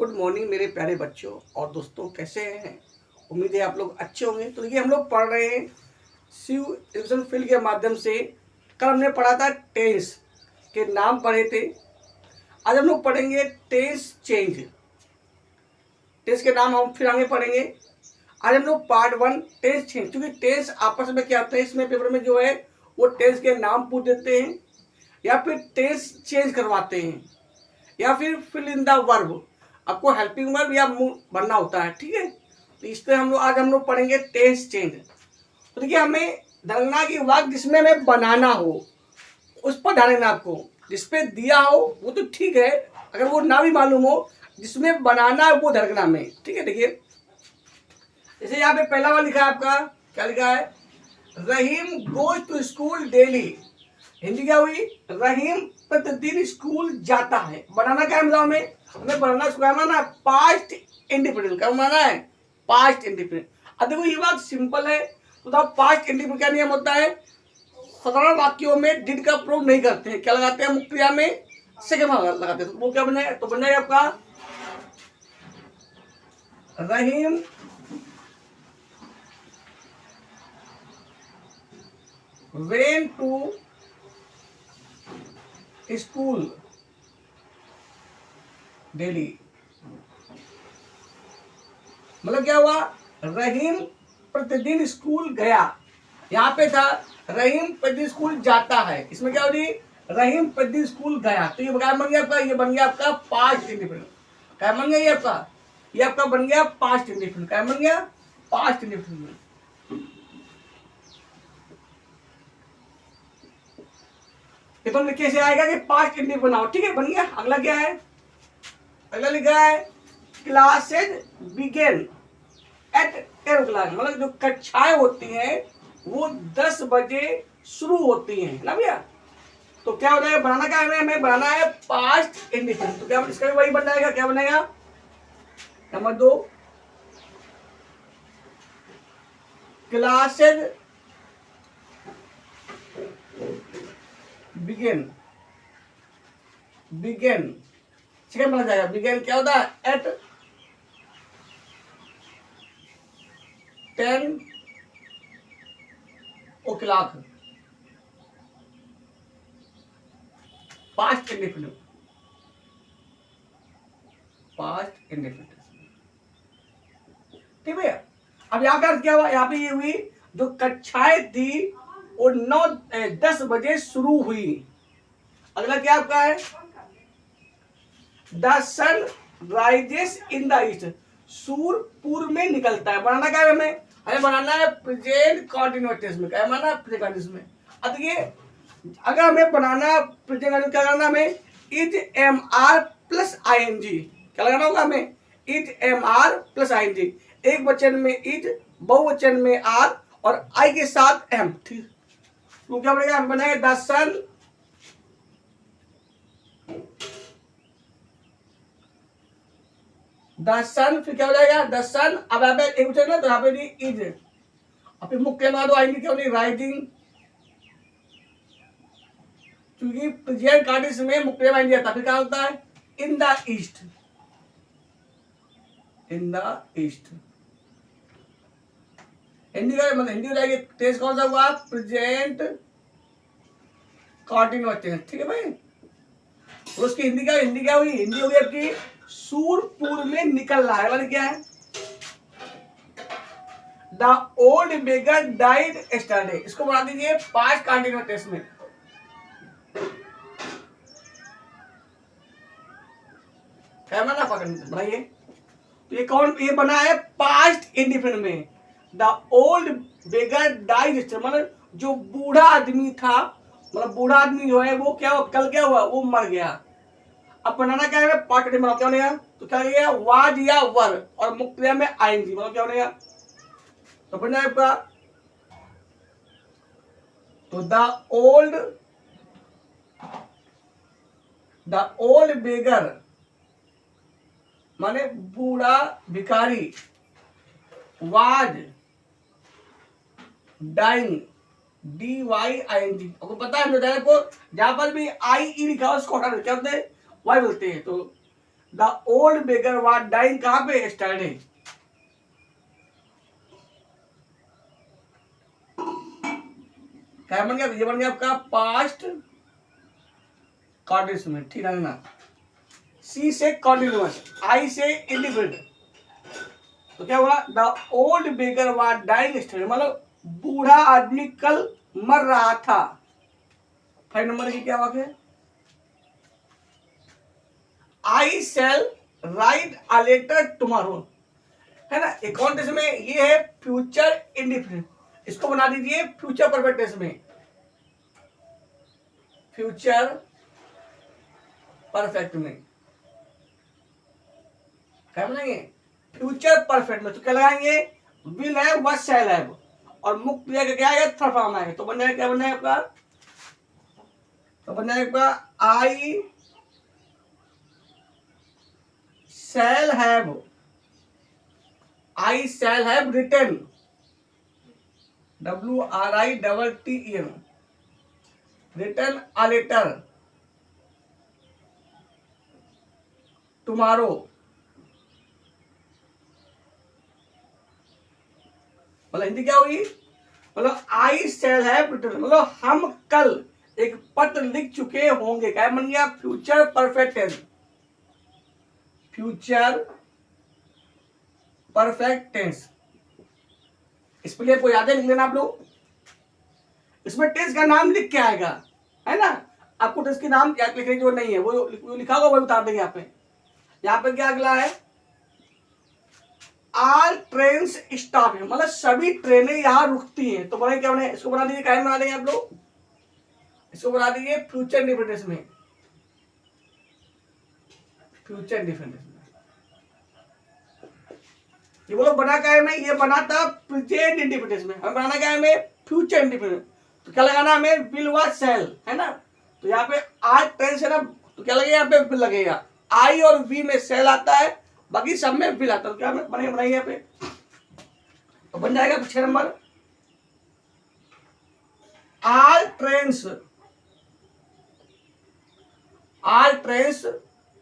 Good morning मेरे प्यारे बच्चों और दोस्तों, कैसे हैं? उम्मीद है आप लोग अच्छे होंगे। तो देखिए, हम लोग पढ़ रहे हैं शिव रिविजन फील्ड के माध्यम से। कल हमने पढ़ा था टेंस के नाम पढ़े थे। आज हम लोग पढ़ेंगे टेंस चेंज। टेंस के नाम हम फिर आगे पढ़ेंगे। आज हम लोग पार्ट 1 टेंस चेंज, क्योंकि टेंस आपस में क्या होता है, इसमें पेपर में जो है वो टेंस के नाम पूछ देते हैं या फिर टेंस चेंज करवाते हैं या फिर फिल इन द वर्ब, आपको हेल्पिंग वर्ब या मूव भरना होता है। ठीक है, तो इस पर आज हम लोग पढ़ेंगे टेंस चेंज। तो देखिए, हमें धरना की वाक्य जिसमें हमें बनाना हो उस पर ध्यान देना आपको। जिसपे दिया हो वो तो ठीक है, अगर वो ना भी मालूम हो, जिसमें बनाना है वो धरना में। ठीक है, देखिए जैसे यहाँ पे पहला वाला लिखा है आपका, क्या लिखा है? Rahim goes to school daily. Hindi क्या हुई? रहीम प्रतिदिन स्कूल जाता है। बनाना क्या है बताओ? हमें बनाना सुखाना ना पास्ट इंडिपेंडेंट। क्या बनाना है? Past independent. अब देखो ये बात सिंपल है। तो पास्ट इंडिपेंडेंट क्या नियम होता है? साधारण वाक्यों में डिड का प्रयोग नहीं करते हैं। क्या लगाते हैं? मुख्य क्रिया में सेकंड लगाते हैं। तो वो क्या बने? तो बन जाएगा आपका रहीम वेन टू स्कूल डेली। मतलब क्या हुआ? रहीम प्रतिदिन स्कूल गया। यहाँ पे था रहीम प्रतिदिन स्कूल जाता है। इसमें क्या हो रही? रहीम प्रतिदिन स्कूल गया। तो ये क्या बन गया आपका? ये बन गया आपका पास्ट इंडिपेंडेंट। क्या बन गया ये आपका? ये आपका बन गया पास्ट इंडिपेंडेंट। क्या बन गया? Past independent. पेपर में कैसे आएगा कि पास्ट इंडिपेंडेंट बनाओ। ठीक है, बन गया। अगला क्या है? अगला लिखा है क्लासेज बिगेन एट 10 o'clock। मतलब जो कक्षाएं होती हैं वो 10 बजे शुरू होती हैं ना भैया। तो क्या हो जाएगा? बनाना क्या है? हमें बनाना है पास्ट इंडिपेंडेंट। तो क्या इसका भी वही बन जाएगा? क्या बनेगा? Number 2, classes begin. Begin second बना जाएगा। बिगेन क्या होता है? At 10 o'clock। Past independent. Past independent. ठीक है। अब यहाँ पे क्या हुआ? यहाँ पे ये हुई जो कक्षाएं थी वो 10 बजे शुरू हुई। अगला क्या आपका है? The sun rises in the east. सूर्य पूर्व में निकलता है। बनाना क्या है हमें? हमें बनाना है प्रेजेंट कंटिन्यूअस में। क्या बनाना है? प्रेजेंट कंटिन्यूअस में। अब देखिए, अगर हमें बनाना प्रेजेंट कंटिन्यूअस, क्या करना हमें? Is am are plus I N G. क्या लगाना होगा हमें? Is am are plus I N G. एक वचन में इज, बहुवचन में आर और आई के साथ एम। ठीक, तो क्या बनेगा? हम बनाएंगे द सन द सन। फिर क्या हो जाएगा? द सन। अब यहाँ पे एक वचन ना, तो यहाँ पे इज। अब फिर मुख्य ना, तो आएंगे क्या होगी? राइजिंग। क्योंकि प्रेजेंट कंटिन्यूअस में मुख्य में आता, फिर क्या होता है? In the east. In the east. Hindi का मतलब हिंदी हो जाएगी। टेंस कौन सा हुआ? Present continuous tense. ठीक है भाई। और उसकी हिंदी क्या हुई? हिंदी होगी आपकी सूर्य पूर्व में निकल रहा है। मतलब क्या है? The old beggar died yesterday. इसको बना दीजिए पास्ट कंटिन्यूअस टेंस में। क्या बना? बनाइए। तो ये कौन? ये बना है पास्ट इंडिपेंडेंट में। The old beggar died yesterday, मतलब जो बूढ़ा आदमी था, मतलब बूढ़ा आदमी जो है वो क्या हुआ? कल क्या हुआ? वो मर गया। अब बनाना क्या है? पार्ट में क्या बनेगा? तो क्या बनेगा? वाज या वर और मुख्य में आईएनजी। मतलब क्या बनेगा? तो बन जाएगा आपका तो द ओल्ड बेगर माने बूढ़ा भिखारी, वाज डाइंग, DYING। आपको पता है आपको, जहां पर भी आई ई लिखा हो उसको हटा देते हैं, क्या बोलते हैं? वाई बोलते हैं। तो the old beggar was dying कहां पे? यस्टरडे। क्या बन गया? ये बन गया आपका पास्ट कंटिन्यूस में, ठीक है ना। सी से कंटिन्यूस, आई से इंडिपेंडेंट, तो क्या हुआ? The old beggar was dying yesterday, मतलब बूढ़ा आदमी कल मर रहा था। 5 नंबर की क्या वाक्य है? I shall write a letter tomorrow, है ना। एक और टेंस में ये है फ्यूचर इंडिफिनिट, इसको बना दीजिए फ्यूचर परफेक्ट टेंस में। फ्यूचर परफेक्ट में क्या बनाएंगे? फ्यूचर परफेक्ट में तो क्या लगाएंगे? विल है, वह शैल है, और मुख्य क्रिया का क्या है? थर्ड फॉर्म है, तो बन जाएगा क्या? बन जाएगा आपका, तो बन जाएगा I shall have, I shall have written, WRITTEN, written a letter tomorrow, मतलब हिंदी क्या होगी? मतलब आई शैल हैव रिटन, मतलब हम कल एक पत्र लिख चुके होंगे। क्या बन गया? Future perfect tense, future perfect tense. इस लिए आपको याद है, लिख लेना आप लोग। इसमें टेंस का नाम लिख के आएगा, है ना। आपको टेंस के नाम याद लिखने की जो नहीं है, वो लिखा होगा, वो उतार देंगे यहाँ पे। यहाँ पे क्या अगला है? ऑल ट्रेन स्टॉप है, मतलब सभी ट्रेनें यहाँ रुकती हैं। तो बने क्या बने? इसको बना दीजिए, क्या बना देंगे आप लोग? इसको बना दीजिए फ्यूचर इंडिपेंडेंस में, फ्यूचर इंडिपेंडेंस में। ये बोलो बना क्या है? मैं ये बना था प्रेजेंट इंडिपेंडेंस में, हमें बनाना क्या है? हमें फ्यूचर इंडिपेंडेंस। तो क्या लगाना हमें? विल व शैल, है ना। तो यहाँ पे आज ट्रेन से ना, तो क्या लगेगा? यहाँ पे विल लगेगा। आई और वी में शैल आता है, बाकी सब में विल आता है। तो क्या बनेगा? बनाइए यहाँ पे, तो बन जाएगा 6 number, all trains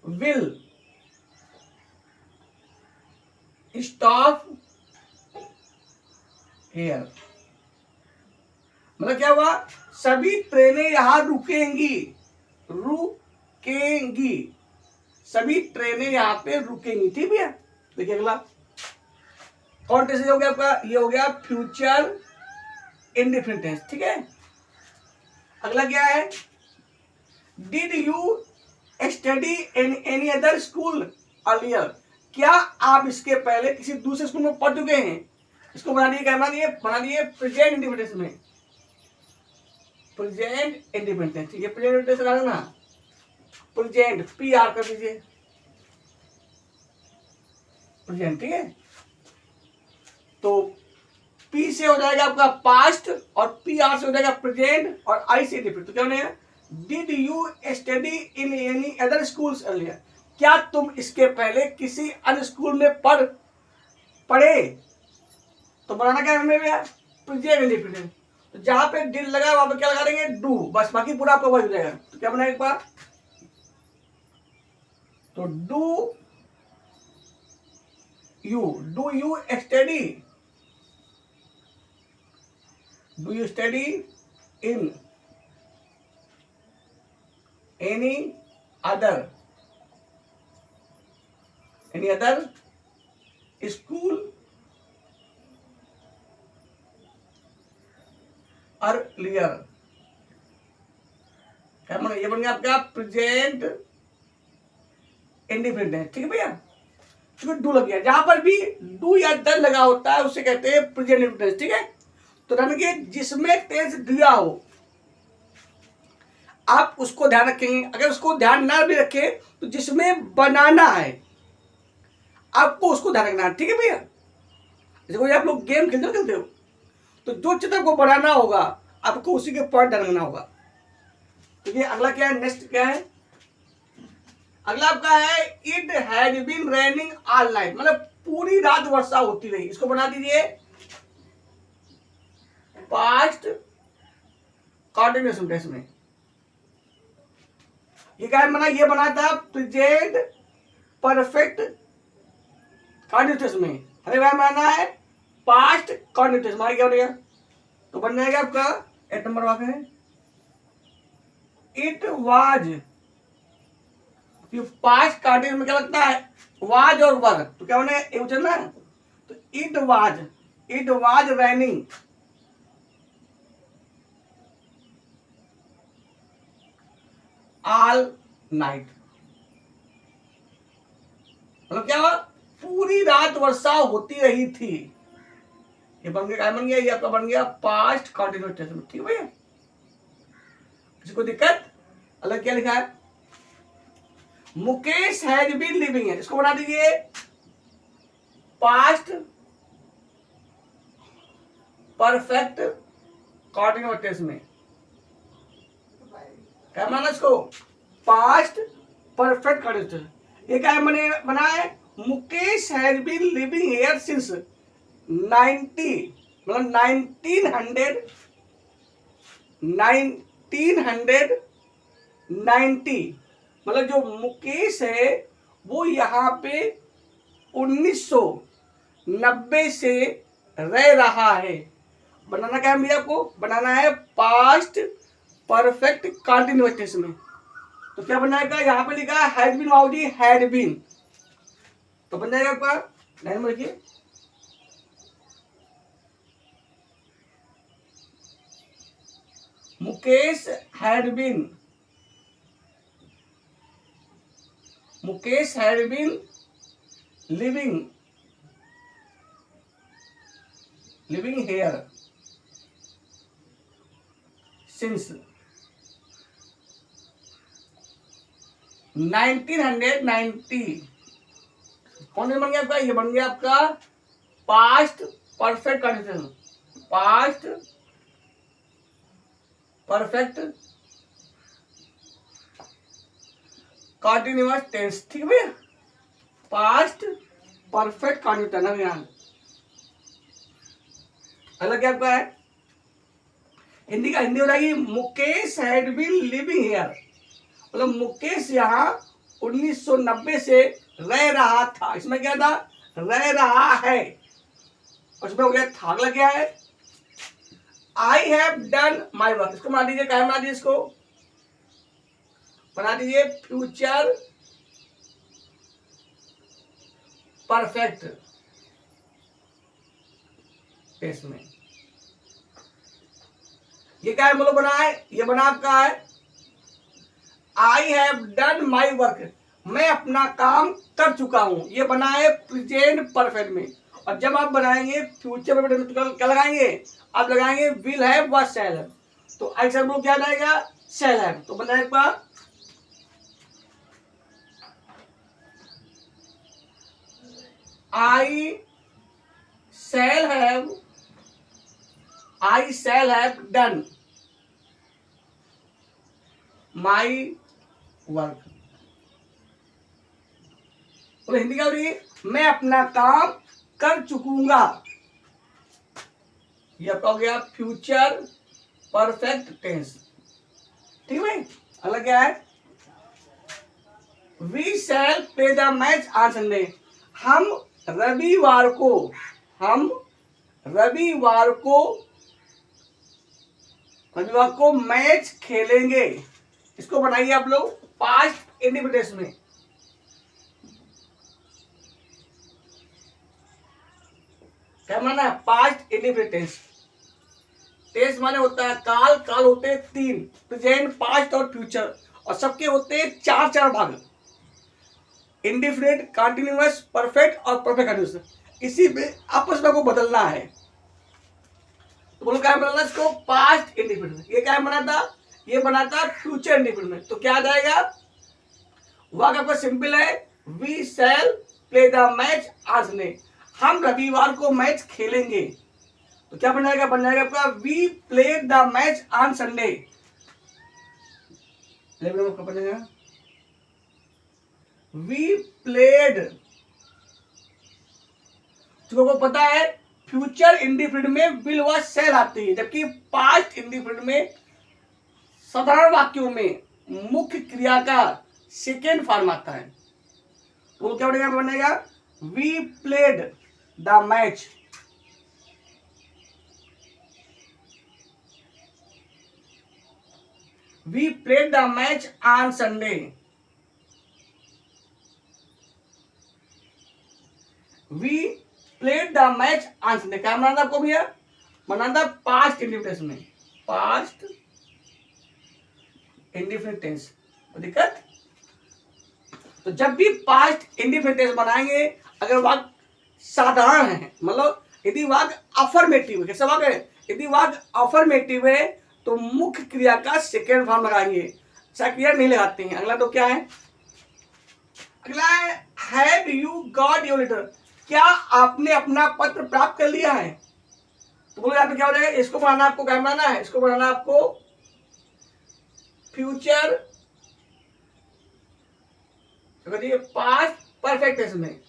will stop here, मतलब क्या हुआ? सभी ट्रेनें यहां रुकेंगी, रुकेंगी, सभी ट्रेनें यहां पे रुकेंगी, ठीक है। देखिए अगला कौन टेंस हो गया आपका? ये हो गया फ्यूचर इंडिफिनिट टेंस, ठीक है। अगला क्या है? Did you study in any other school earlier, क्या आप इसके पहले किसी दूसरे स्कूल में पढ़ चुके हैं? इसको बना दिए, क्या बना दिए प्रेजेंट इंडिपेंडेंस में, प्रेजेंट इंडिपेंडेंस। ये प्रेजेंट इंडिपेंडेंस ना, प्रेजेंट PR कर दीजिए, प्रेजेंट, ठीक है। तो P से हो जाएगा आपका पास्ट, और PR से हो जाएगा प्रेजेंट, और I से इंडिपेंडेंट। तो क्या बनेगा? Did you study in any other schools earlier, क्या तुम इसके पहले किसी अन्य स्कूल में पढ़े? तो बनाना क्या हमें? Present independent. तो जहां पे डिड लगा वहां पे क्या लगा देंगे? डू, बस, बाकी पूरा आपका वही हो जाएगा। तो क्या बनाएगा एक बार? तो do you study in any other school earlier, क्या बन? ये बन गया आपका प्रेजेंट इंडिपेंडेंट, ठीक है भैया। क्योंकि डू लग गया, जहां पर भी डू या दर लगा होता है उसे कहते हैं प्रेजेंट इंडिपेंडेंट, ठीक है। तो रन के जिसमें टेंस दिया हो आप उसको ध्यान रखेंगे। अगर उसको ध्यान ना भी रखे तो जिसमें बनाना है आपको उसको ध्यान रखना है, ठीक है भैया। जैसे कोई आप लोग गेम खेलते हो तो जो चित्र को बनाना होगा आपको उसी के पॉइंट ध्यान रखना होगा। तो ये अगला क्या है? नेक्स्ट क्या है? अगला आपका है it had been raining all night, मतलब पूरी रात वर्षा होती रही। इसको बना दीजिए पास्ट कंटिन्यूएशन टेंस में। ये क्या बना? ये बना था प्रेजेंट परफेक्ट कंटिन्यूअस में हमें वह माना है पास्ट कंटिन्यूअस, हमारा क्या बनेगा? तो बन जाएगा आपका 8 नंबर वाक्य है इट वाज। पास्ट कंटिन्यूअस में क्या लगता है? वाज और वर, तो क्या बनेगा? एक वचन ना, तो it was raining all night, मतलब क्या हुआ? पूरी रात वर्षा होती रही थी। ये बन गया, क्या बन गया? ये आपका बन गया पास्ट कंटिन्यूअस टेंस में। ठीक है भैया, किसी को दिक्कत? अलग क्या लिखा है? मुकेश हैज बीन लिविंग है, इसको बना दीजिए पास्ट परफेक्ट कंटिन्यूअस टेंस में। क्या माना इसको? Past perfect continuous tense. ये क्या बना है? Mukesh has been living here since 90, मतलब 1990, मतलब जो मुकेश है वो यहाँ पे 1990 से रह रहा है। बनाना क्या है भैया? आपको बनाना है पास्ट परफेक्ट कंटिन्यूअस टेंस में। तो क्या बनाएगा? यहाँ पे लिखा है हैड बीन, वाउजी हैड बीन, तो बन जाएगा आपका लाइन में लिखिए Mukesh had been living here since 1990। कौन सा बन गया आपका? ये बन गया आपका past perfect condition, past perfect continuous tense. ठीक है भैया, पास्ट परफेक्ट कंटिन्यूअस है यहाँ। अलग क्या आपका है? हिंदी का हिंदी हो जाएगी Mukesh had been living here, मतलब मुकेश यहाँ 1990 से रह रहा था। इसमें क्या था? रह रहा है, उसमें हो गया था, अगला क्या है? I have done my work, इसको बना दीजिए, क्या बना दीजिए? इसको बना दीजिए फ्यूचर परफेक्ट टेंस में। ये क्या है? बोलो बना है, ये बना आपका है I have done my work, मैं अपना काम कर चुका हूं। ये बना है प्रेजेंट परफेक्ट में। और जब आप बनाएंगे फ्यूचर परफेक्ट में क्या लगाएंगे? आप लगाएंगे विल हैव व शैल हैव, तो आंसर वो क्या जाएगा? Shall have. तो बन जाएगा I shall have done my work. तो हिंदी क्या हो रही है? मैं अपना काम कर चुकूंगा। ये आपका हो गया फ्यूचर परफेक्ट टेंस। ठीक है, अगला क्या है? We shall play the match on Sunday, हम रविवार को मैच खेलेंगे। इसको बनाइए आप लोग पास्ट इंडिफिनिट में। क्या माना? पास्ट इंडिफिनिट टेंस माने होता है काल, काल होते हैं 3, प्रेजेंट, पास्ट और फ्यूचर, और सबके होते हैं 4 भाग, इंडिफिनिट, कंटिन्यूअस, परफेक्ट और परफेक्ट कंटिन्यूअस। इसी में आपस में को बदलना है। तो बोलो क्या बदलना इसको? Past indefinite. ये क्या बना था? ये बना था फ्यूचर इंडिफिनिट। तो क्या आ जाएगा? वाक्य आपका सिंपल है, we shall play the match on Sunday, हम रविवार को मैच खेलेंगे। तो क्या बन जाएगा? बन जाएगा आपका we played the match on Sunday. We played, तुमको पता है फ्यूचर इंडिफिनिट में विल व शैल आती है, जबकि पास्ट इंडिफिनिट में साधारण वाक्यों में मुख्य क्रिया का सेकेंड फॉर्म आता है। वो क्या बनेगा, we played the match, we played the match on Sunday, we played the match on Sunday. क्या बनाना था आपको भैया, बनाना था पास्ट इंडिफिनिट में, पास्ट इंडिफिनिट टेंस। दिक्कत, तो जब भी पास्ट इंडिफिनिट टेंस बनाएंगे, अगर वाक्य साधारण है, मतलब यदि वाक्य अफर्मेटिव है, कैसा वाक्य है, यदि वाक्य अफर्मेटिव है तो मुख्य क्रिया का सेकेंड फॉर्म लगाएंगे, क्रिया नहीं लगाते हैं। अगला तो क्या है, अगला है have you got your letter, क्या आपने अपना पत्र प्राप्त कर लिया है। तो बोलो यहाँ पे क्या हो जाएगा, इसको बनाना आपको, क्या बनाना है, इसको बनाना आपको फ्यूचर पास्ट परफेक्ट टेंस में।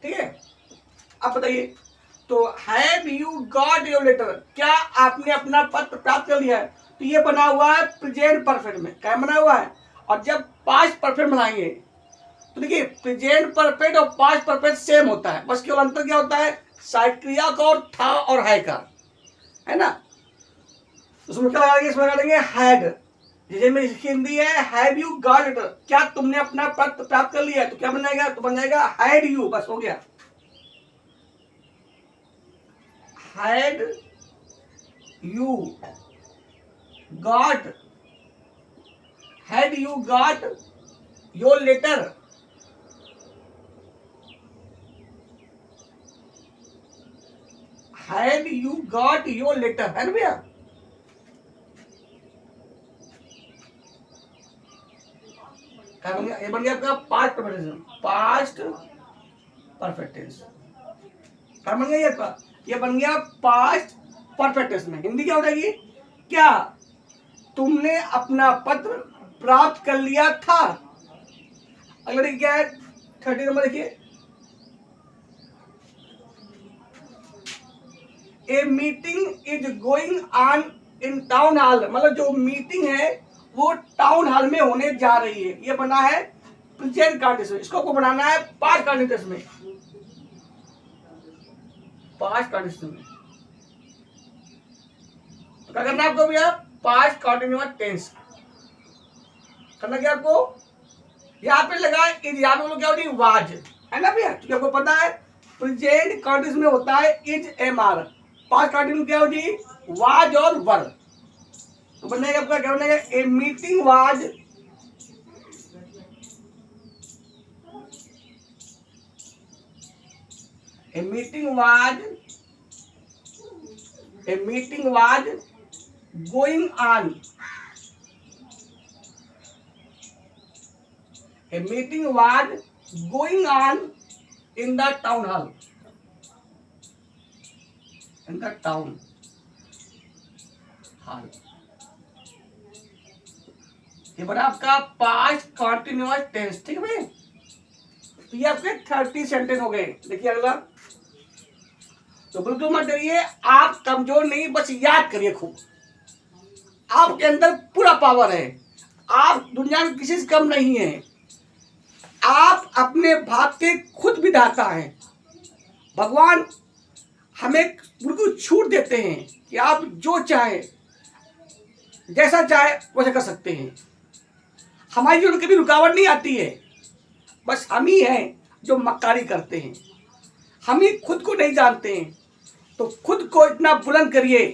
ठीक है, अब बताइए, तो have you got your letter, क्या आपने अपना पत्र प्राप्त कर लिया है, तो ये बना हुआ है प्रेजेंट परफेक्ट में। क्या बना हुआ है, और जब पास्ट परफेक्ट बनाएंगे तो देखिए प्रेजेंट परफेक्ट और पास्ट परफेक्ट सेम होता है, बस केवल अंतर क्या होता है, क्रिया का और था और है का, है ना। उसमें क्या लगाएंगे, इसमें लगाएंगे हैड, जैसे में हिंदी है हैव यू गॉट लेटर, क्या तुमने अपना पत्र प्राप्त कर लिया है, तो क्या बन जाएगा, तो बन जाएगा हैड यू, बस हो गया, had you got, had you got your letter, had you got your letter, है ना भैया। क्या बन गया, ये बन गया आपका past perfect tense, past perfect tense. क्या बन गया ये आपका, ये बन गया पास्ट परफेक्ट टेंस में हिंदी क्या हो जाएगी, क्या तुमने अपना पत्र प्राप्त कर लिया था। अगला क्या है 30 नंबर, देखिए a meeting is going on in town hall, मतलब जो मीटिंग है वो टाउन हॉल में होने जा रही है, ये बना है प्रेजेंट कंडीशन। इसको आपको बनाना है पास्ट कंडीशन में, पास्ट कंडीशन में। तो क्या करना है आपको भैया, पास्ट कंटिन्यूअस टेंस करना, क्या आपको यहाँ पे लगा इज, यहाँ पे क्या होती है वाज, है ना भैया, क्योंकि आपको पता है प्रेजेंट कंडीशन में होता है is am are, past continuous क्या होती है वाज और वर। तो बनेगा आपका क्या बनेगा, a meeting was, a meeting was, a meeting was going on, a meeting was going on in the town hall, in the town hall। ये बना आपका पास्ट कंटिन्यूअस टेंस, ठीक है। तो ये आपके 30 सेंटेंस हो गए। देखिए अगला, तो बिल्कुल मत डरिए, आप कमजोर नहीं, बस याद करिए खूब, आपके अंदर पूरा पावर है, आप दुनिया में किसी से कम नहीं है, आप अपने भाग के खुद विधाता हैं। भगवान हमें बिल्कुल छूट देते हैं कि आप जो चाहे जैसा चाहे वैसा कर सकते हैं, हमारी जो कभी रुकावट नहीं आती है, बस हम ही हैं जो मक्कारी करते हैं, हम ही खुद को नहीं जानते हैं। तो खुद को इतना बुलंद करिए,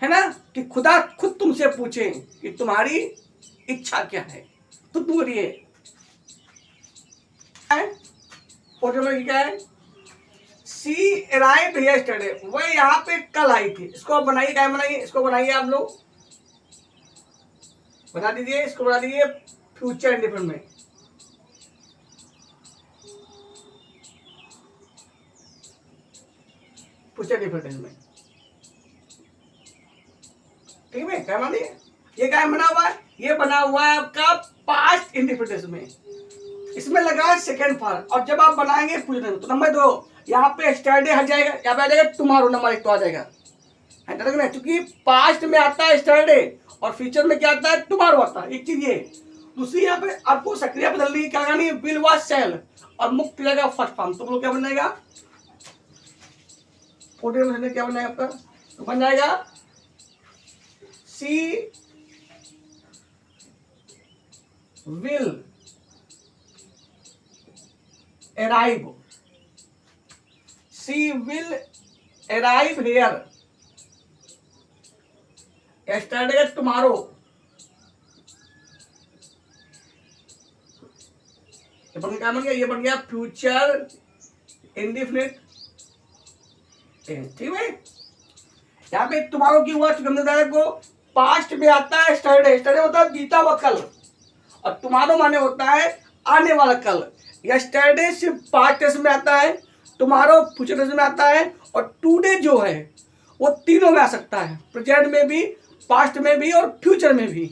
है ना, कि खुदा खुद तुमसे पूछे कि तुम्हारी इच्छा क्या है, तो तुम करिए। क्या है, सी अराइव्ड यस्टरडे, वह यहाँ पे कल आई थी। इसको आप बनाइए, क्या बनाइए, इसको बनाइए, आप लोग बना दीजिए, इसको बना दीजिए फ्यूचर इंडिफिनिट में। फ्यूचर इंडिफिनिट में, ठीक है, क्या बना दिए, ये क्या बना हुआ है, ये बना हुआ है आपका पास्ट इंडिफिनिट में, इसमें लगा है सेकेंड फॉर्म। और जब आप बनाएंगे फ्यूचर तो नंबर 2 यहाँ पे स्टैंडर्ड हट जाएगा, यहाँ पे आ जाएगा टुमारो, नंबर 1 तो आ जाएगा, है, क्योंकि पास्ट में आता है स्टरडे और फ्यूचर में क्या आता है, टुमारो आता है। एक चीज ये। दूसरी यहाँ पे आपको सक्रिय बदलनी है, क्या करनी है, विल वाज शैल, और मुख्य क्रिया का फर्स्ट फॉर्म। तो क्या बन जाएगा, 40 क्या बन जाएगा आपका, तो बन जाएगा सी will arrive, she will arrive here yesterday tomorrow। ये बन क्या बन गया, ये बन गया फ्यूचर इंडिफिनिट टेंस। ठीक है, यहाँ पे तुम्हारो की हुआ चुकंदर को पास्ट में आता है स्टरडे, स्टरडे होता है बीता हुआ कल, और तुम्हारो माने होता है आने वाला कल। यस्टरडे सिर्फ पास्ट टेंस में आता है, तुम्हारो फ्यूचर टेंस में आता है, और टुडे जो है वो तीनों में आ सकता है, प्रेजेंट में भी, पास्ट में भी और फ्यूचर में भी।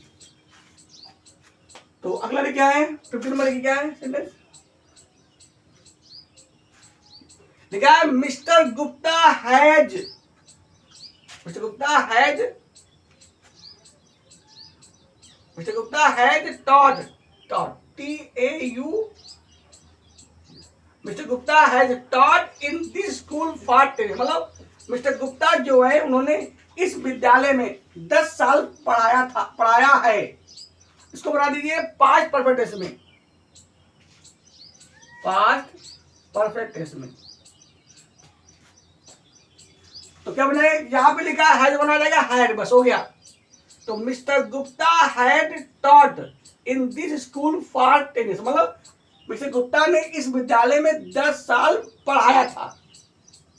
तो अगला भी क्या है, 15 नंबर की क्या है सेंटेंस, लिखा है mister Gupta has, mister Gupta has, mister Gupta has taught, taught TAU, mister Gupta has taught in this school for 10, मतलब मिस्टर गुप्ता जो है उन्होंने इस विद्यालय में 10 साल पढ़ाया है। इसको बना दीजिए पास्ट परफेक्ट टेंस में, पास्ट परफेक्ट टेंस में। तो क्या बने, यहां पे लिखा है बना जाएगा हैड, बस हो गया। तो mister Gupta had taught in this school for 10 years, मतलब मिस्टर गुप्ता ने इस विद्यालय में 10 साल पढ़ाया था।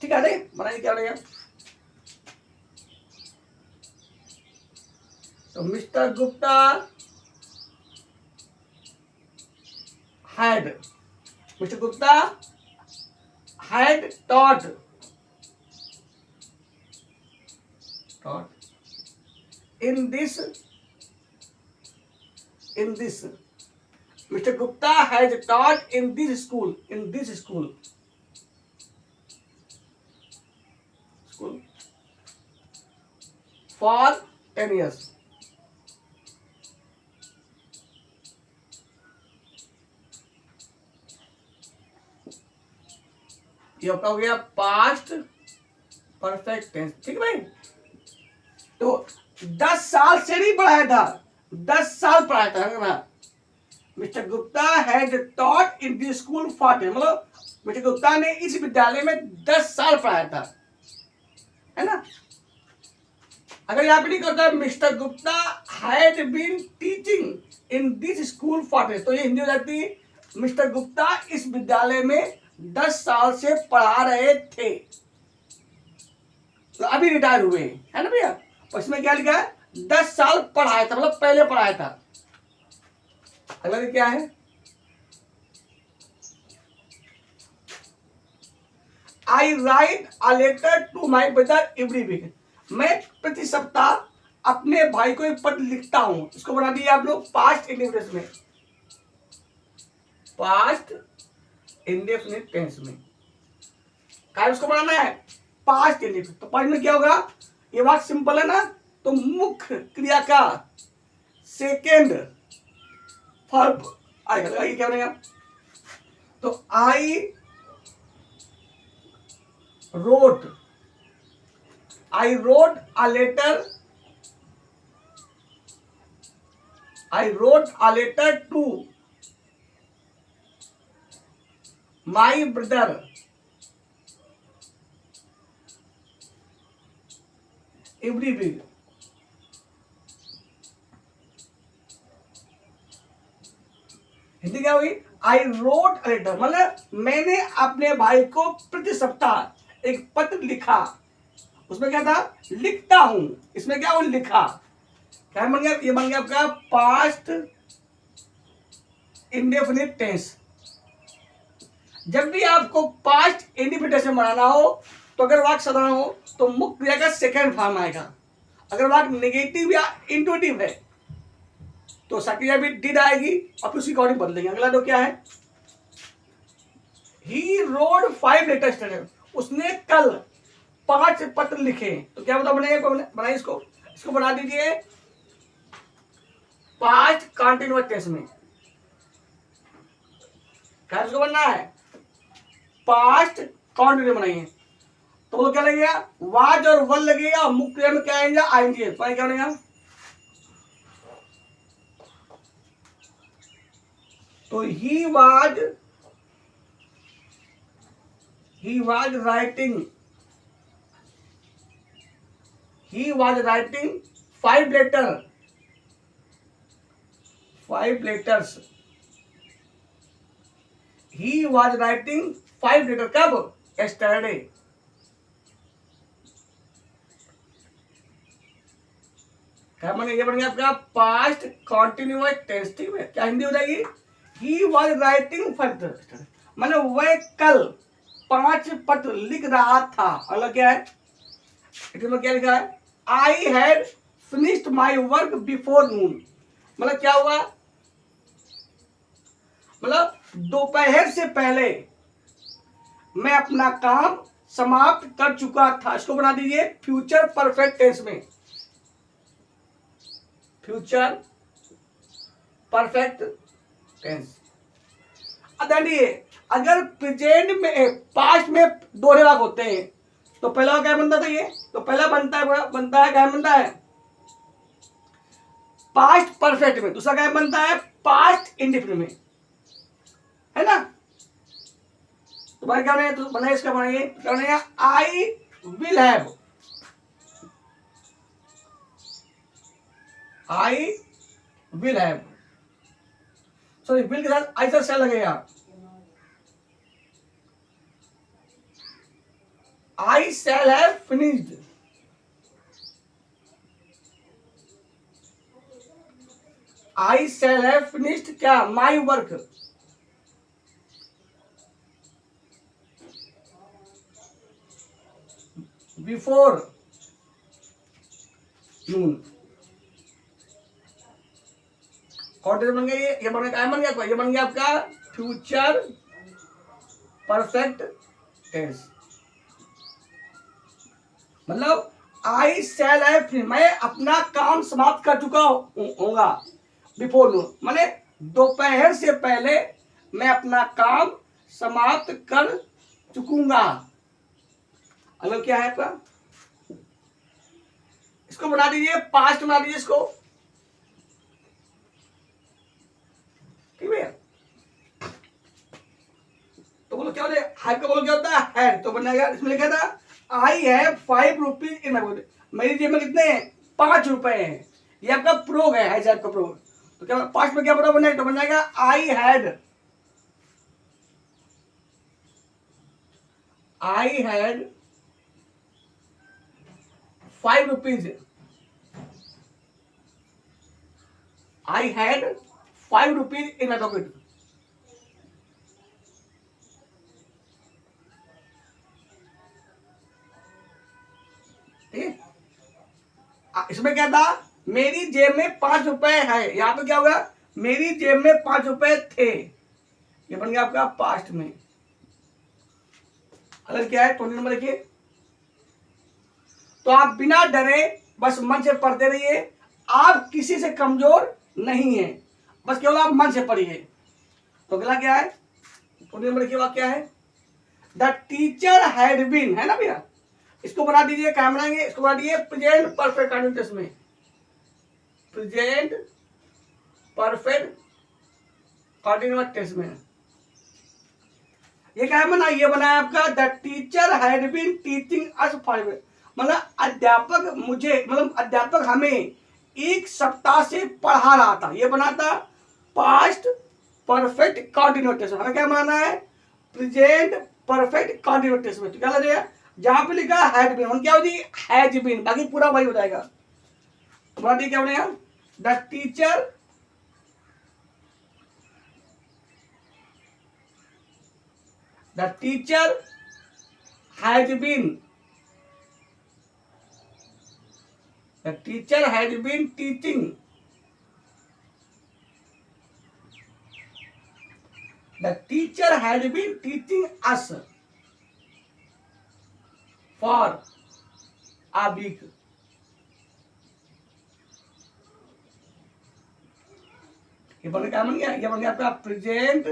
ठीक है, नहीं बनाइए क्या बनेगा, तो mister Gupta had, mister Gupta had taught in this, Mr. Gupta has taught in this school, for 10 years। ये आपका हो गया पास्ट परफेक्ट टेंस। ठीक है भाई, तो 10 साल से नहीं पढ़ाया था, 10 साल पढ़ाया था ना। Mister Gupta had taught in the school for 10, मतलब मिस्टर गुप्ता ने इस विद्यालय में 10 साल पढ़ाया था, है ना। अगर यहाँ पे नहीं करता mister Gupta had been teaching in this school for 10, तो ये हिंदी हो जाती मिस्टर गुप्ता इस विद्यालय में 10 साल से पढ़ा रहे थे, तो अभी रिटायर हुए हैं, है ना भैया। इसमें क्या लिखा है, 10 साल पढ़ाया था, मतलब पहले पढ़ाया था। अगला क्या है, I write a letter to my brother every week, मैं प्रति सप्ताह अपने भाई को एक पत्र लिखता हूं। इसको बना दिया आप लोग पास्ट इंडेफिनिट में, पास्ट इंडेफिनिट टेंस में। क्या उसको बनाना है, पास्ट इंडेफिनिट। तो पास्ट में क्या होगा, ये बात सिंपल है ना, तो मुख्य क्रिया का सेकेंड वर्ब आएगा। ये क्या बनेगा, तो I wrote a letter to my brother every week. Hindi क्या हुई, आई रोट अ लेटर, मतलब मैंने अपने भाई को प्रति सप्ताह एक पत्र लिखा। उसमें क्या था, लिखता हूं, इसमें क्या, वो लिखा। क्या बन गया, ये बन गया आपका पास्ट इंडेफिनिट टेंस। जब भी आपको पास्ट इंडेफिनिट टेंस में बनाना हो, तो अगर वाक्य साधारण हो तो मुख्य क्रिया का सेकेंड फॉर्म आएगा। अगर वाक्य नेगेटिव या इंटूटिव है तो सक्रिया भी डिड आएगी और उसकी अकॉर्डिंग बदलेंगे। अगला तो क्या है, ही रोड 5 लेटर, उसने कल 5 पत्र लिखे तो क्या मतलब बनेगा, बनाइए इसको बना दीजिए पास्ट कंटिन्यूअस टेंस में। क्या इसको बनना है, पास्ट कंटिन्यूअस बनाइए। तो वो क्या लगेगा, वाज और वन लगेगा और मुख्य क्रिया में क्या आएंगे, आएंगे क्या बनेगा। तो he was writing 5 letters. He was writing 5 letter कब, यस्टरडे। क्या बनेगा, ये बन गया आपका पास्ट कंटिन्यूअस टेंस। ठीक है, क्या हिंदी हो जाएगी, ही वाज राइटिंग फर्दर, मैंने वह कल 5 पत्र लिख रहा था। अगला क्या है, इसमें क्या लिखा है, I had finished my work before noon. मतलब क्या हुआ, मतलब दोपहर से पहले मैं अपना काम समाप्त कर चुका था। इसको बना दीजिए फ्यूचर परफेक्ट टेंस में, फ्यूचर परफेक्ट टेंस। देखिए अगर प्रेजेंट में पास्ट में दोहरे वाक्य होते हैं तो पहला क्या बनता था, ये तो पहला बनता है क्या बनता है, पास्ट परफेक्ट में। दूसरा क्या बनता है, पास्ट इंडेफिनिट में, है ना। तो भाई क्या तो बनाइए, इसका बनाइए, क्या बनाइए, I will have, I will have, sorry will के साथ आई से लगेगा, I shall have finished, I shall have finished क्या, my work, before noon। Contact बन गया, ये बन गया, बन गया, ये बन गया आपका फ्यूचर परफेक्ट टेंस। मतलब आई शैल हैव, मैं अपना काम समाप्त कर चुका होगा, बिफोर नून माने दोपहर से पहले मैं अपना काम समाप्त कर चुकूंगा। अगला क्या है आपका, इसको बना दीजिए पास्ट बना दीजिए इसको, ठीक है। तो बोलो क्या होता है, हाइप का बोलो क्या होता है, तो बनाएगा, इसमें लिखा था I have 5 rupees in my pocket, मेरी जेब में कितने हैं, 5 रुपए हैं। ये आपका प्रोग है, ऐसे आपका प्रोग। तो क्या पास्ट में क्या बता बनेगा, तो बन जाएगा I had 5 rupees, I had 5 rupees in my pocket. इसमें क्या था, मेरी जेब में 5 रुपए है, यहां पे क्या होगा, मेरी जेब में 5 रुपए थे, ये बन गया आपका पास्ट में। अगर क्या है 20 नंबर लिखिए। तो आप बिना डरे बस मन से पढ़ते रहिए, आप किसी से कमजोर नहीं है, बस केवल आप मन से पढ़िए। तो अगला क्या है 20 नंबर लिखिए, क्या है, द टीचर हैड बीन, है ना भैया, इसको बना दीजिए, क्या बनाएंगे, इसको बना दीजिए प्रेजेंट परफेक्ट कंटिन्यूअस में, प्रेजेंट परफेक्ट कंटिन्यूअस टेंस में। ये क्या बना, ये बनाया आपका the teacher had been teaching us for, मतलब अध्यापक हमें 1 सप्ताह से पढ़ा रहा था। ये बना था पास्ट परफेक्ट कंटिन्यूअस टेंस। हमें क्या बनाना है, प्रेजेंट परफेक्ट कंटिन्यूअस टेंस में। तो क्या लगेगा, जहां पे लिखा हैड बीन, क्या होगी, हैज बीन, बाकी पूरा वही हो जाएगा। तो क्या बनेगा, the teacher has been, the teacher has been teaching, the teacher has been teaching us for a week. ये बन क्या बन गया, ये बन गया आपका प्रेजेंट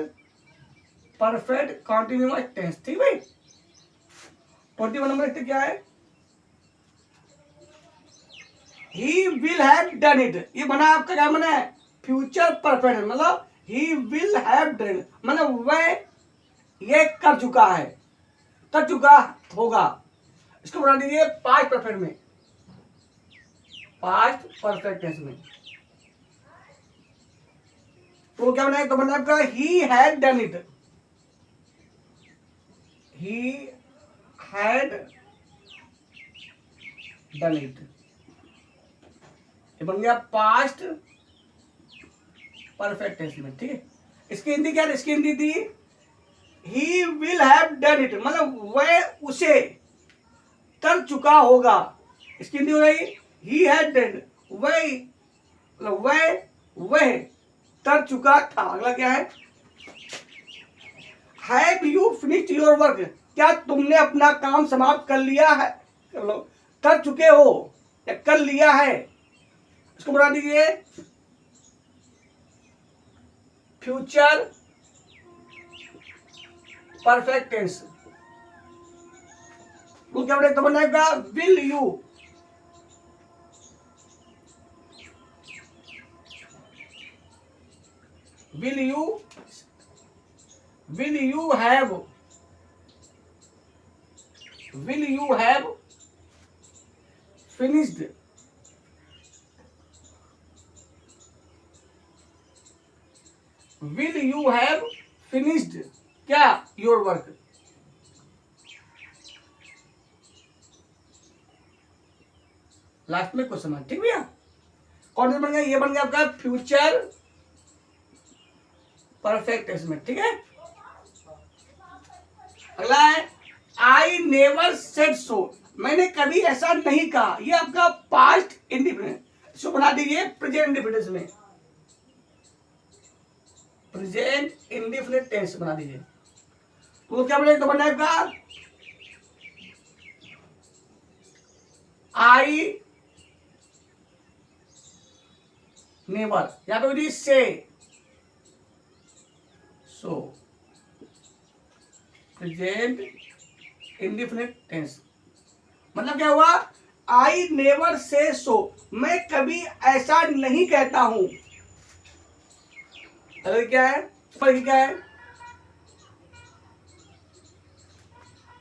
परफेक्ट कॉन्टिन्यूअस टेंस। ठीक भाई। 21 नंबर देखते क्या है, he will have done it. ये बना आपका क्या बना है, फ्यूचर परफेक्ट, मतलब ही विल हैव डन मतलब वह ये कर चुका है, कर चुका होगा। इसको बना दीजिए पास्ट परफेक्ट में, पास्ट परफेक्ट टेंस में। तो क्या बनाएगा, तो बना आपका he had done it, he had done it. ये बन गया पास्ट परफेक्ट टेंस में। ठीक है। इसकी हिंदी क्या है, इसकी हिंदी थी he will have done it, मतलब वह उसे कर चुका होगा। इसकी हिंदी हो रही ही हैड डन, वह मतलब वह कर चुका था। अगला क्या है, have you finished your work, क्या तुमने अपना काम समाप्त कर लिया है, कर चुके हो या कर लिया है। इसको बना दीजिए फ्यूचर परफेक्ट टेंस। तो क्या बनेगा, तो बनेगा will you, will you, will you have, will you have finished, will you have finished क्या योर वर्क। लास्ट में क्वेश्चन मार्क। ठीक भैया। कौन सा बन गया, ये बन गया आपका फ्यूचर परफेक्ट टेंस में। ठीक है। अगला है आई नेवर सेड सो, मैंने कभी ऐसा नहीं कहा। ये आपका पास्ट इंडिफिनिट, इसको बना दीजिए प्रेजेंट इंडिफिनिट में, प्रेजेंट इंडिफिनिट टेंस बना दीजिए। तो क्या बनेगा, तो बनना है आई नेवर, यहां पे होगी से, सो प्रेजेंट इंडिफिनिट टेंस। मतलब क्या हुआ, आई नेवर से सो, मैं कभी ऐसा नहीं कहता हूं। अगर क्या है, पर क्या है,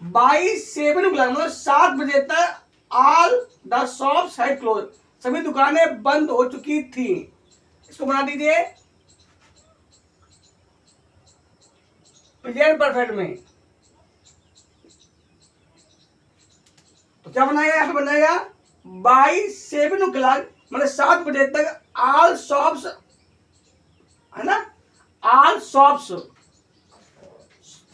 बाई 7 o'clock मतलब 7 बजे तक all the shops had close, सभी दुकानें बंद हो चुकी थी। इसको बना दीजिए प्रेजेंट परफेक्ट में। तो क्या बनाएगा, यहां पे बनाएगा बाई 7 o'clock मतलब 7 बजे तक ऑल शॉप्स, है ना, ऑल शॉप्स,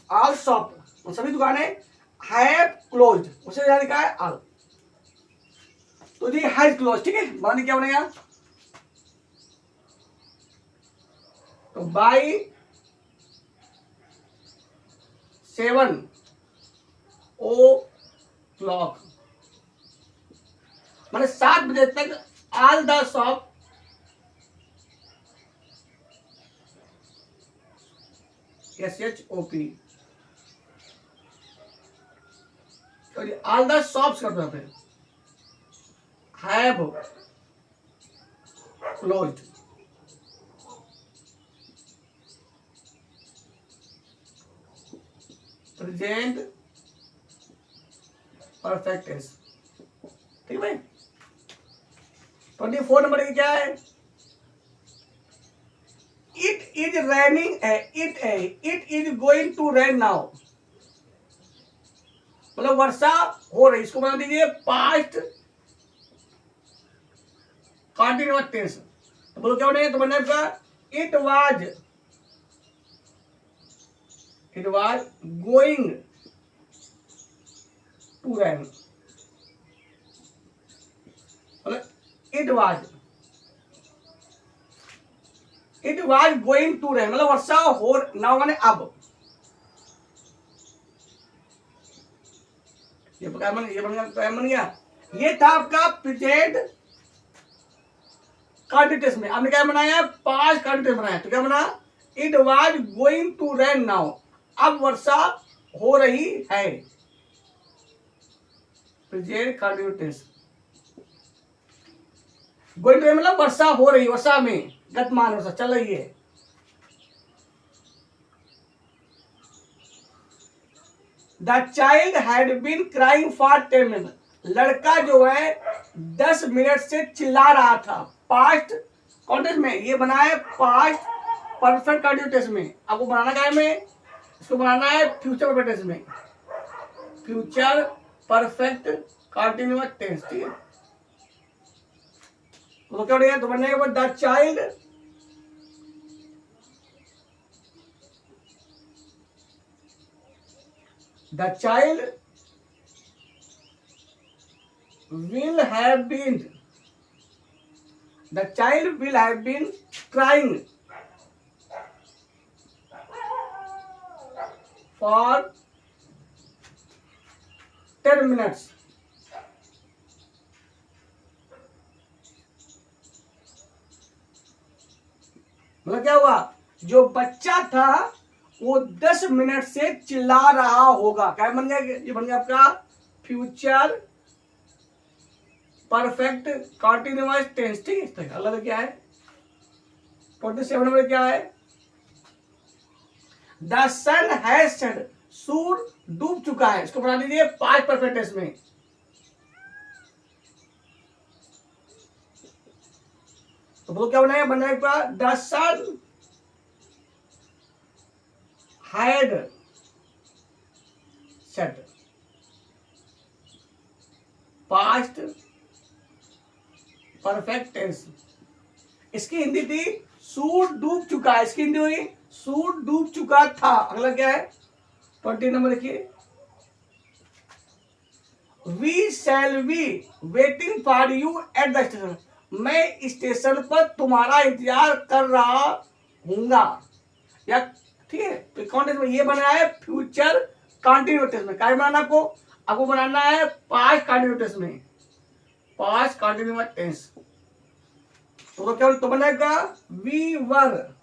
ऑल शॉप सभी दुकानें हैव क्लोज्ड, उसे यहां लिखा है ऑल, तो जी हैज क्लोज। ठीक है। बनाने क्या बनेगा, तो बाई 7 o'clock मतलब 7 बजे तक all the shop, SHOP, all the shops करते हैं फिर have closed. Present perfect tense. ठीक है। 24 नंबर की क्या है, इट इज रेनिंग है, it is going to rain now मतलब वर्षा हो रही। इसको बना दीजिए पास्ट कॉन्टिन्यूअस टेंस। तो बोलो क्या बनेगा, तो बनेगा it was going to rain, मतलब it was going to rain मतलब वर्षा हो ना, माने अब। ये बन गया ये था आपका प्रेजेंट कंटिन्यूस में। आपने क्या बनाया, पास्ट कंटिन्यूस बनाया, तो क्या बना, it was going to rain now, अब वर्षा हो रही है। प्रेजेंट कंटिन्यूस, गोइंग टू मतलब वर्षा हो रही, वर्षा में गतमान वर्षा चल रही है। The child had been crying for 10 minute, लड़का जो है 10 मिनट से चिल्ला रहा था। पास्ट कॉन्टेक्स्ट में ये बना है पास्ट परफेक्ट कंटिन्यूस में। आपको बनाना क्या है, में इसको बनाना है फ्यूचर परफेक्ट टेंस में, फ्यूचर परफेक्ट कंटिन्यूअस टेंस। ठीक है, तो क्या बढ़िया, तो बनने के बाद the child will have been the child will have been crying for 10 minutes. मतलब क्या हुआ, जो बच्चा था वो 10 मिनट से चिल्ला रहा होगा। क्या बन गया, ये बन गया आपका फ्यूचर परफेक्ट कंटिन्यूअस टेंस। ठीक है, अगला क्या है 47 नंबर क्या है, द सन हैज सेट, सूर्य डूब चुका है। इसको बना दीजिए पास्ट परफेक्ट टेंस में। तो वो क्या बनाएगा, बनाएगा the sun had set, past perfect tense. इसकी हिंदी थी सूर्य डूब चुका है, इसकी हिंदी हुई सूर्य डूब चुका था। अगला क्या है 20 नंबर लिखिए, we shall be waiting for you at the station, मैं स्टेशन पर तुम्हारा इंतजार कर रहा हूंगा। या ठीक है, तो कॉन्टेक्स्ट में ये बनाया है फ्यूचर कंटिन्यूअस टेंस में। क्या बनाना आपको बनाना है पास्ट कंटिन्यूअस टेंस में, पास्ट कंटिन्यूअस टेंस। तो क्या तो बनेगा we were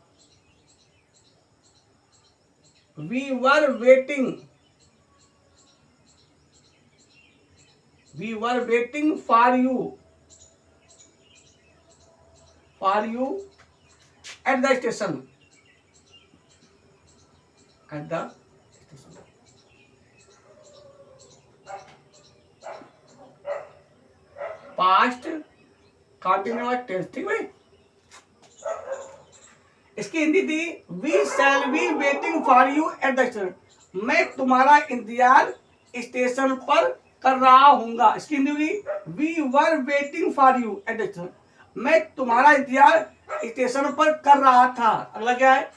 waiting for you at the station, past continuous tense. ठीक है, इसकी हिंदी थी we shall be waiting for you at the station, मैं तुम्हारा इंतजार स्टेशन पर कर रहा हूंगा। इसकी हिंदी हुई we were waiting for you at the station, मैं तुम्हारा इंतजार स्टेशन पर कर रहा था। अगला क्या है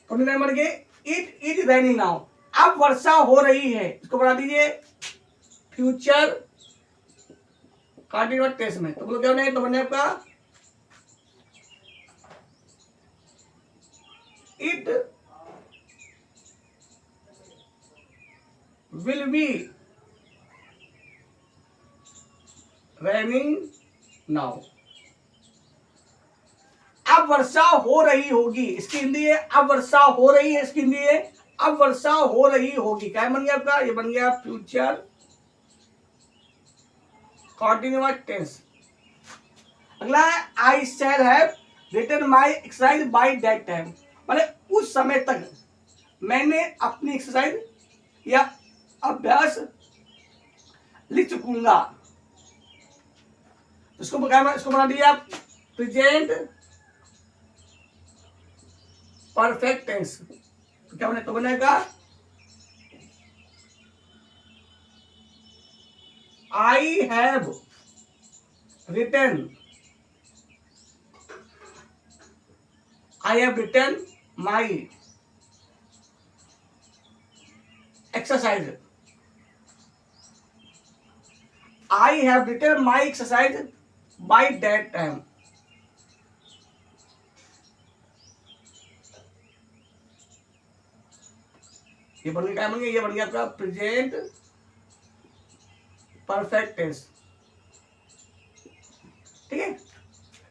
29 नंबर के, इट इज रेनिंग नाउ, अब वर्षा हो रही है। इसको बना दीजिए फ्यूचर कंटिन्यूअस टेंस में। तो बोलो क्या बने, तो बने आपका it will be raining now, अब वर्षा हो रही होगी। इसकी हिंदी है अब वर्षा हो रही है, इसकी हिंदी है अब वर्षा हो रही होगी। क्या बन गया आपका, ये बन गया फ्यूचर कंटिन्यूअस टेंस। अगला है I shall have written my exercise by that time, मतलब उस समय तक मैंने अपनी एक्सरसाइज या अभ्यास लिख चुकूंगा। इसको बना दिया प्रेजेंट परफेक्ट टेंस। तो क्या बने, तो बनेगा I have written my exercise, I have written my exercise by that time. ये बन गया, ये बन गया आपका प्रेजेंट परफेक्ट टेंस। ठीक है,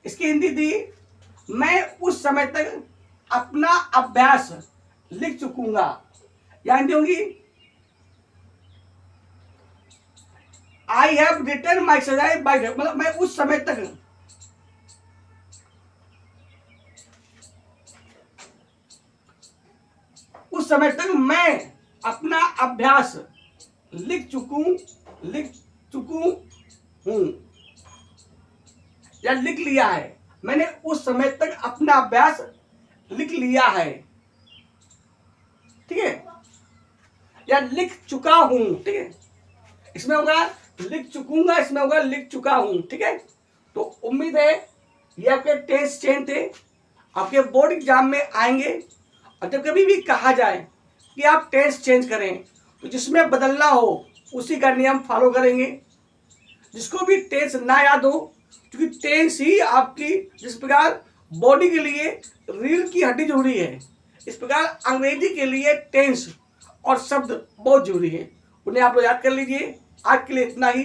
इसकी हिंदी थी, मैं उस समय तक अपना अभ्यास लिख चुकूंगा, या हिंदी होगी, I have written my exercise by, मतलब मैं उस समय तक मैं अपना अभ्यास लिख चुकू हूं, या लिख लिया है। मैंने उस समय तक अपना अभ्यास लिख लिया है। ठीक है, या लिख चुका हूं। ठीक है, इसमें होगा लिख चुकूंगा, इसमें होगा लिख चुका हूं। ठीक है, तो उम्मीद है ये आपके टेस्ट चेंज थे, आपके बोर्ड एग्जाम में आएंगे। और जब कभी भी कहा जाए कि आप टेंस चेंज करें, तो जिसमें बदलना हो उसी का नियम फॉलो करेंगे। जिसको भी टेंस ना याद हो, क्योंकि टेंस ही आपकी, जिस प्रकार बॉडी के लिए रीढ़ की हड्डी जरूरी है, इस प्रकार अंग्रेजी के लिए टेंस और शब्द बहुत जरूरी है, उन्हें आप लोग याद कर लीजिए। आज के लिए इतना ही,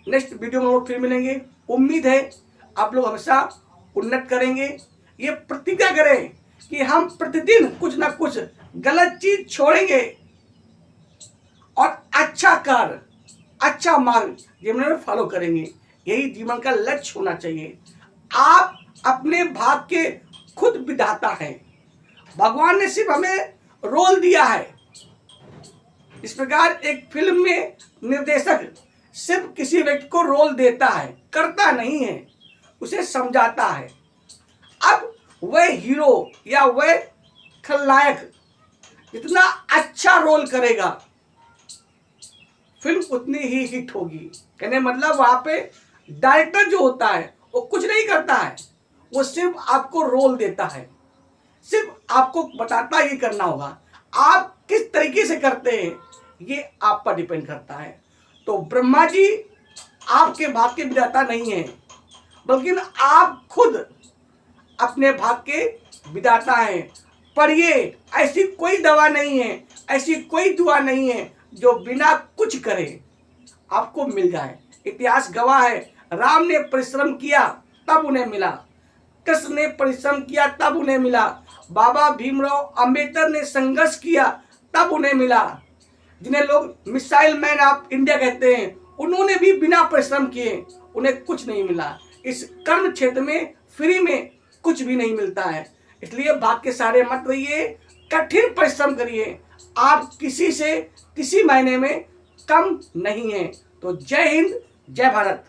नेक्स्ट वीडियो में हम लोग फिर मिलेंगे। उम्मीद है आप लोग हमेशा उन्नत करेंगे। ये प्रतिज्ञा करें कि हम प्रतिदिन कुछ ना कुछ गलत चीज छोड़ेंगे और अच्छा कर, अच्छा मार्ग जीवन में फॉलो करेंगे। यही जीवन का लक्ष्य होना चाहिए। आप अपने भाग्य के खुद विधाता हैं। भगवान ने सिर्फ हमें रोल दिया है। इस प्रकार एक फिल्म में निर्देशक सिर्फ किसी व्यक्ति को रोल देता है, करता नहीं है, उसे समझाता है। अब वह हीरो या वह खलनायक जितना अच्छा रोल करेगा, फिल्म उतनी ही हिट होगी। कहने मतलब वहां पे डायरेक्टर जो होता है वो कुछ नहीं करता है, वो सिर्फ आपको रोल देता है, सिर्फ आपको बताता ही करना होगा। आप किस तरीके से करते हैं ये आप पर डिपेंड करता है। तो ब्रह्मा जी आपके भाग्य के विधाता नहीं है, बल्कि आप खुद अपने भाग्य के विधाता हैं। पढ़िए, ऐसी कोई दवा नहीं है, ऐसी कोई दुआ नहीं है जो बिना कुछ करे आपको मिल जाए। इतिहास गवाह है, राम ने परिश्रम किया तब उन्हें मिला, कृष्ण ने परिश्रम किया तब उन्हें मिला, बाबा भीमराव अंबेडकर ने संघर्ष किया तब उन्हें मिला। जिन्हें लोग मिसाइल मैन ऑफ इंडिया कहते हैं, उन्होंने भी बिना परिश्रम किए उन्हें कुछ नहीं मिला। इस कर्म क्षेत्र में फ्री में कुछ भी नहीं मिलता है। इसलिए भाग्य के सहारे मत रहिए, कठिन परिश्रम करिए। आप किसी से किसी महीने में कम नहीं है। तो जय हिंद, जय भारत।